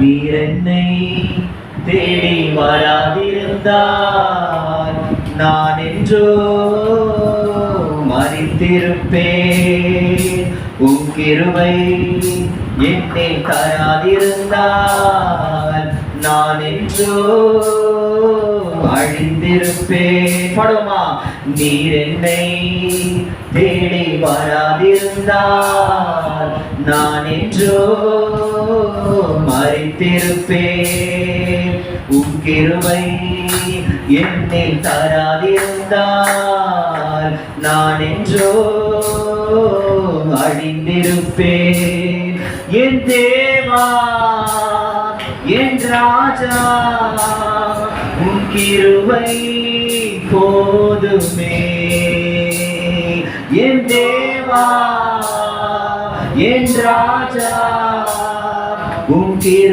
நீர் என்னை தேடி வராதிருந்தால் நான் என்றோ மரித்திருப்பேன். உம் கிருபை என்னை தராதிருந்தால் நான் என்றோ அழிந்திருப்பேன். படுமா, நீர் என்னை தேடி வராதிருந்தால் நான் என்றோ மரித்திருப்பேன். உம் கிருபை என்னை தராதிருந்தால் நான் என்றோ அழிந்திருப்பேன். என் தேவா, என் ராஜா, உம் கிருபை போதுமே. என் தேவா, என் ராஜா, உம் கிருபை